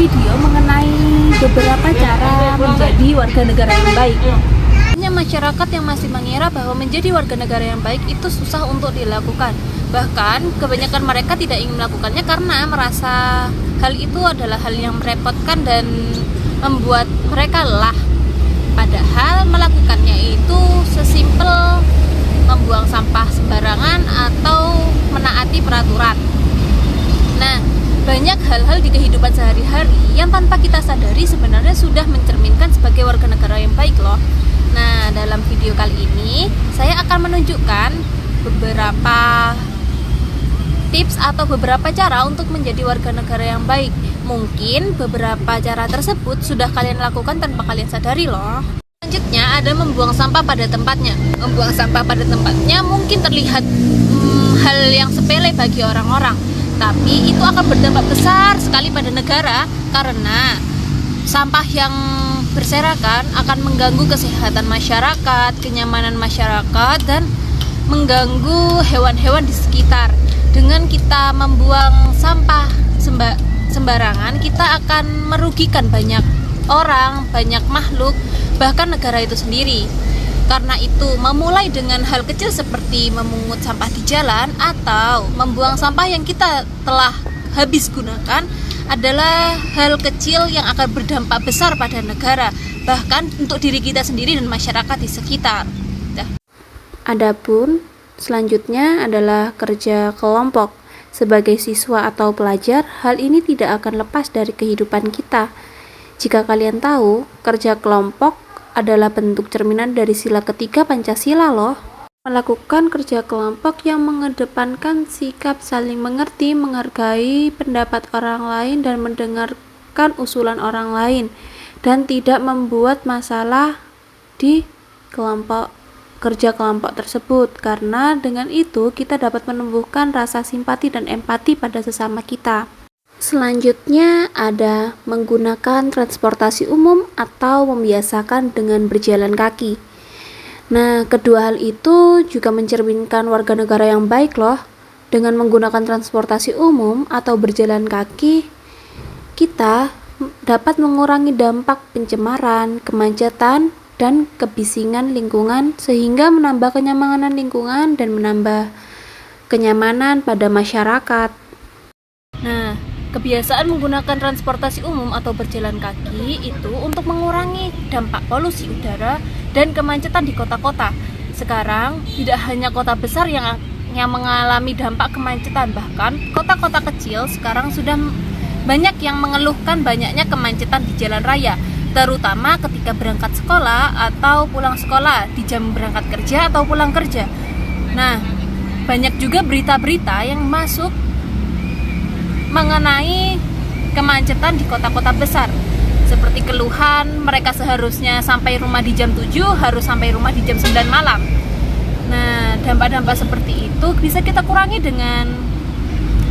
video mengenai beberapa cara menjadi warga negara yang baik. Hanya masyarakat yang masih mengira bahwa menjadi warga negara yang baik itu susah untuk dilakukan. Bahkan kebanyakan mereka tidak ingin melakukannya karena merasa hal itu adalah hal yang merepotkan dan membuat mereka lelah. Padahal melakukannya itu sesimpel membuang sampah sembarangan atau menaati peraturan. Nah, banyak hal-hal di kehidupan sehari-hari yang tanpa kita sadari sebenarnya sudah mencerminkan sebagai warga negara yang baik loh. Nah, dalam video kali ini saya akan menunjukkan beberapa tips atau beberapa cara untuk menjadi warga negara yang baik. Mungkin beberapa cara tersebut sudah kalian lakukan tanpa kalian sadari loh. Selanjutnya ada membuang sampah pada tempatnya. Membuang sampah pada tempatnya mungkin terlihat hal yang sepele bagi orang-orang, tapi itu akan berdampak besar sekali pada negara karena sampah yang berserakan akan mengganggu kesehatan masyarakat, kenyamanan masyarakat, dan mengganggu hewan-hewan di sekitar. Dengan kita membuang sampah sembarangan, kita akan merugikan banyak orang, banyak makhluk, bahkan negara itu sendiri. Karena itu, memulai dengan hal kecil seperti memungut sampah di jalan atau membuang sampah yang kita telah habis gunakan adalah hal kecil yang akan berdampak besar pada negara, bahkan untuk diri kita sendiri dan masyarakat di sekitar. Adapun selanjutnya adalah kerja kelompok. Sebagai siswa atau pelajar, hal ini tidak akan lepas dari kehidupan kita. Jika kalian tahu, kerja kelompok adalah bentuk cerminan dari sila ketiga Pancasila loh. Melakukan kerja kelompok yang mengedepankan sikap saling mengerti, menghargai pendapat orang lain dan mendengarkan usulan orang lain, dan tidak membuat masalah di kerja kelompok tersebut, karena dengan itu kita dapat menumbuhkan rasa simpati dan empati pada sesama kita. Selanjutnya ada menggunakan transportasi umum atau membiasakan dengan berjalan kaki. Nah, kedua hal itu juga mencerminkan warga negara yang baik loh. Dengan menggunakan transportasi umum atau berjalan kaki, kita dapat mengurangi dampak pencemaran, kemacetan, dan kebisingan lingkungan sehingga menambah kenyamanan lingkungan dan menambah kenyamanan pada masyarakat. Nah, kebiasaan menggunakan transportasi umum atau berjalan kaki itu untuk mengurangi dampak polusi udara dan kemacetan di kota-kota. Sekarang tidak hanya kota besar yang mengalami dampak kemacetan, bahkan kota-kota kecil sekarang sudah banyak yang mengeluhkan banyaknya kemacetan di jalan raya, terutama ketika berangkat sekolah atau pulang sekolah, di jam berangkat kerja atau pulang kerja. Nah, banyak juga berita-berita yang masuk mengenai kemacetan di kota-kota besar, seperti keluhan mereka seharusnya sampai rumah di jam 7 harus sampai rumah di jam 9 malam. Nah, dampak-dampak seperti itu bisa kita kurangi dengan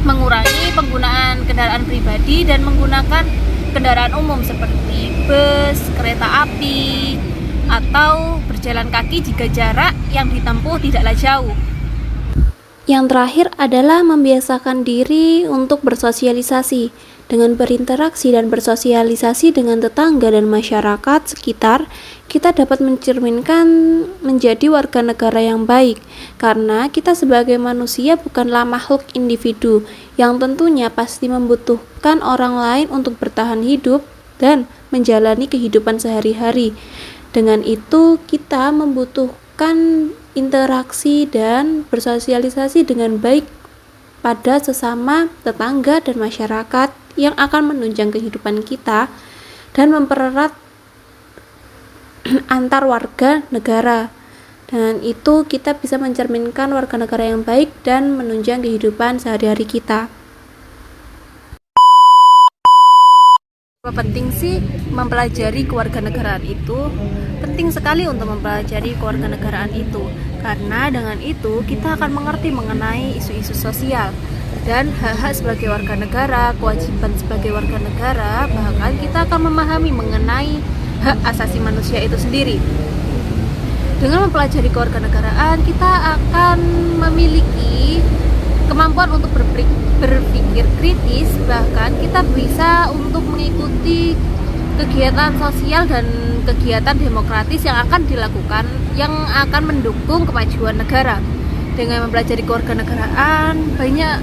mengurangi penggunaan kendaraan pribadi dan menggunakan kendaraan umum seperti bus, kereta api, atau berjalan kaki jika jarak yang ditempuh tidaklah jauh. Yang terakhir adalah membiasakan diri untuk bersosialisasi. Dengan berinteraksi dan bersosialisasi dengan tetangga dan masyarakat sekitar, kita dapat mencerminkan menjadi warga negara yang baik. Karena kita sebagai manusia bukanlah makhluk individu yang tentunya pasti membutuhkan orang lain untuk bertahan hidup dan menjalani kehidupan sehari-hari. Dengan itu, kita membutuhkan interaksi dan bersosialisasi dengan baik pada sesama tetangga dan masyarakat yang akan menunjang kehidupan kita dan mempererat antar warga negara. Dengan itu kita bisa mencerminkan warga negara yang baik dan menunjang kehidupan sehari-hari kita. Penting sih mempelajari kewarganegaraan itu. Penting sekali untuk mempelajari kewarganegaraan itu, karena dengan itu kita akan mengerti mengenai isu-isu sosial dan hak-hak sebagai warga negara, kewajiban sebagai warga negara, bahkan kita akan memahami mengenai hak asasi manusia itu sendiri. Dengan mempelajari kewarganegaraan, kita akan memiliki kemampuan untuk berpikir kritis, bahkan kita bisa untuk mengikuti kegiatan sosial dan kegiatan demokratis yang akan dilakukan, yang akan mendukung kemajuan negara. Dengan mempelajari kewarganegaraan, banyak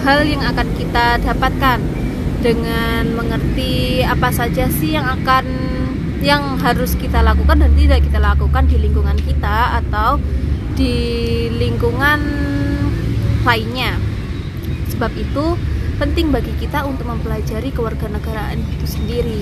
hal yang akan kita dapatkan. Dengan mengerti apa saja sih yang harus kita lakukan dan tidak kita lakukan di lingkungan kita atau di lingkungan lainnya. Sebab itu penting bagi kita untuk mempelajari kewarganegaraan itu sendiri.